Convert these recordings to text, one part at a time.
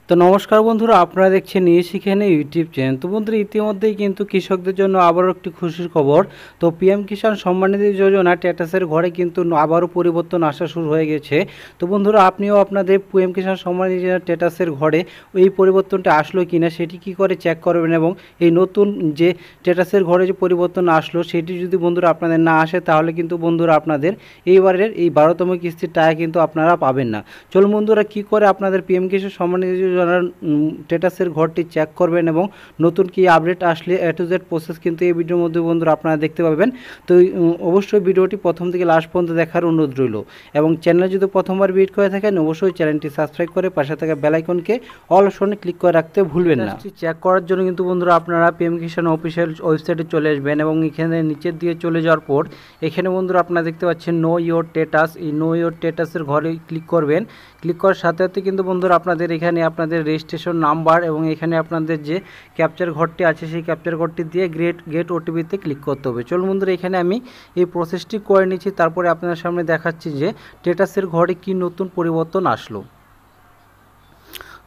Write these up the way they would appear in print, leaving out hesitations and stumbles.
তো নমস্কার বন্ধুরা, আপনারা দেখছেন নিয়ে শিখেন ইউটিউব চ্যানেল। তো বন্ধুরা, ইতিমধ্যেই কিন্তু কৃষকদের জন্য আবারও একটি খুশির খবর। তো পিএম কিষাণ সম্মান নিধি যোজনা স্ট্যাটাসের ঘরে কিন্তু আবারও পরিবর্তন আসা শুরু হয়ে গেছে। তো বন্ধুরা, আপনিও আপনাদের পিএম কিষাণ সম্মান নিধি স্ট্যাটাসের ঘরে এই পরিবর্তনটা আসলো কিনা সেটি কি করে চেক করবেন, এবং এই নতুন যে স্ট্যাটাসের ঘরে যে পরিবর্তন আসলো সেটি যদি বন্ধুরা আপনাদের না আসে, তাহলে কিন্তু বন্ধুরা আপনাদের এইবারের এই 12তম কিস্তির টাকা কিন্তু আপনারা পাবেন না। চলুন বন্ধুরা, কি করে আপনাদের পিএম কিষাণ সম্মান নিধি যোজনার স্ট্যাটাসের ঘরটি চেক করবেন এবং নতুন কি আপডেট আসলে এ টু জেড প্রসেস কিন্তু এই ভিডিওর মধ্যে বন্ধুরা আপনারা দেখতে পাবেন। তো অবশ্যই ভিডিওটি প্রথম থেকে লাস্ট পর্যন্ত দেখার অনুরোধ রইল, এবং চ্যানেলে যদি প্রথমবার ভিজিট করে থাকেন অবশ্যই চ্যানেলটি সাবস্ক্রাইব করে পাশে থাকা বেল আইকনকে অল অপশনে ক্লিক করে রাখতে ভুলবেন না। চেক করার জন্য কিন্তু বন্ধুরা আপনারা পিএম কিষাণ অফিসিয়াল ওয়েবসাইটে চলে আসবেন, এবং এখানে নিচের দিয়ে চলে যাওয়ার পর এখানে বন্ধুরা আপনারা দেখতে পাচ্ছেন নো ইওর স্ট্যাটাস। এই নো ইওর স্ট্যাটাসের ঘরে ক্লিক করবেন। ক্লিক করার সাথে সাথে কিন্তু বন্ধুরা আপনাদের এখানে আপনাদের রেজিস্ট্রেশন নাম্বার এবং এখানে আপনাদের যে ক্যাপচার ঘরটি আছে সেই ক্যাপচার ঘরটি দিয়ে গেট ওটিপিতে ক্লিক করতে হবে। চলুন বন্ধুরা, এখানে আমি এই প্রসেসটি করে নিচ্ছি, তারপরে আপনাদের সামনে দেখাচ্ছি যে স্ট্যাটাসের ঘরে কি নতুন পরিবর্তন আসলো।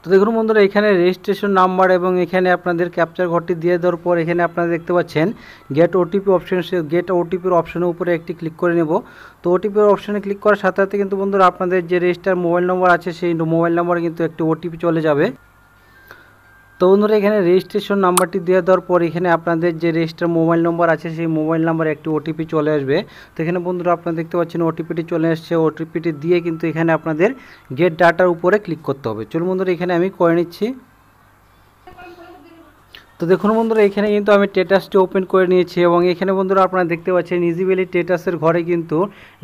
তো দেখুন বন্ধুরা, এখানে রেজিস্ট্রেশন নাম্বার এবং এখানে আপনাদের ক্যাপচার ঘরটি দিয়ে দেওয়ার পর এখানে আপনারা দেখতে পাচ্ছেন গেট ওটিপি অপশন। গেট ওটিপির অপশনের উপরে একটি ক্লিক করে নেব। তো ওটিপির অপশনে ক্লিক করার সাথে সাথে কিন্তু বন্ধুরা আপনাদের যে রেজিস্টার মোবাইল নম্বর আছে সেই মোবাইল নম্বরে কিন্তু একটি ওটিপি চলে যাবে। তো বন্ধুরা, এখানে রেজিস্ট্রেশন নাম্বারটি দিয়ে দেওয়ার পর এখানে আপনাদের যে রেজিস্টার মোবাইল নম্বর আছে সেই মোবাইল নাম্বারে একটি ওটিপি চলে আসবে। তো এখানে বন্ধুরা আপনারা দেখতে পাচ্ছেন ওটিপিটি চলে আসছে। ওটিপিটি দিয়ে কিন্তু এখানে আপনাদের গেট ডাটার উপরে ক্লিক করতে হবে। চলুন বন্ধুরা, এখানে আমি করে নিচ্ছি। তো দেখুন বন্ধুরা, এখানে কিন্তু আমি স্ট্যাটাসটি ওপেন করে নিয়েছি, এবং এখানে বন্ধুরা আপনারা দেখতে পাচ্ছেন ইজিবিলি স্ট্যাটাসের ঘরে কিন্তু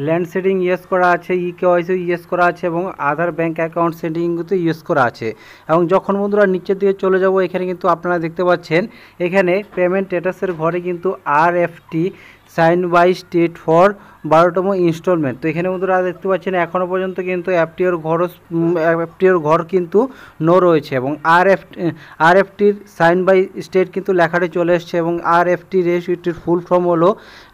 ল্যান্ড সেটিং ইয়েস করা আছে, কেওয়াইসি ইয়েস করা আছে, এবং আধার ব্যাঙ্ক অ্যাকাউন্ট সেটিং কিন্তু ইয়েস করা আছে। এবং যখন বন্ধুরা নিচের দিকে চলে যাব এখানে কিন্তু আপনারা দেখতে পাচ্ছেন এখানে পেমেন্ট স্ট্যাটাসের ঘরে কিন্তু RFT sign by state for 12তম ইনস্টলমেন্ট। তো এখানে বন্ধুরা দেখতে পাচ্ছেন এখনও পর্যন্ত কিন্তু অ্যাপটির ঘর কিন্তু নো রয়েছে, এবং RFTর সাইন বাই স্টেট কিন্তু লেখাটি চলে এসছে, এবং RFT রেজিস্ট্রির ফুল ফর্ম হলো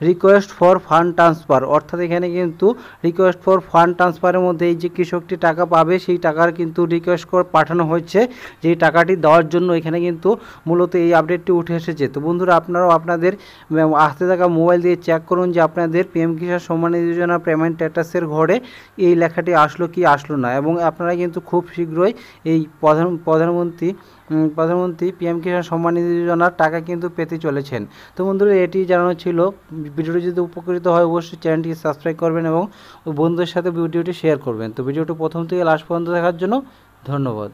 রিকোয়েস্ট ফর ফান্ড ট্রান্সফার। অর্থাৎ এখানে কিন্তু রিকোয়েস্ট ফর ফান্ড ট্রান্সফারের মধ্যে এই যে কৃষকটি টাকা পাবে সেই টাকার কিন্তু রিকোয়েস্ট করে পাঠানো হয়েছে, যেই টাকাটি দেওয়ার জন্য এখানে কিন্তু মূলত এই আপডেটটি উঠে এসেছে। তো বন্ধুরা, আপনারাও আপনাদের হাতে থাকা মোবাইল দিয়ে চেক করুন যে আপনাদের পিএম কিষাণ সম্মান নিধি যোজনা পেমেন্ট স্ট্যাটাসের ঘরে এই লেখাটি আসলো কি আসলো না, এবং আপনারা কিন্তু খুব শীঘ্রই এই প্রধানমন্ত্রী পিএম কিষাণ সম্মান নিধি যোজনার টাকা কিন্তু পেতে চলেছেন। তো বন্ধুরা, এটি জানানো ছিল। ভিডিওটি যদি উপকৃত হয় অবশ্যই চ্যানেলটি সাবস্ক্রাইব করবেন এবং বন্ধুদের সাথে ভিডিওটি শেয়ার করবেন। তো ভিডিওটি প্রথম থেকে লাস্ট পর্যন্ত দেখার জন্য ধন্যবাদ।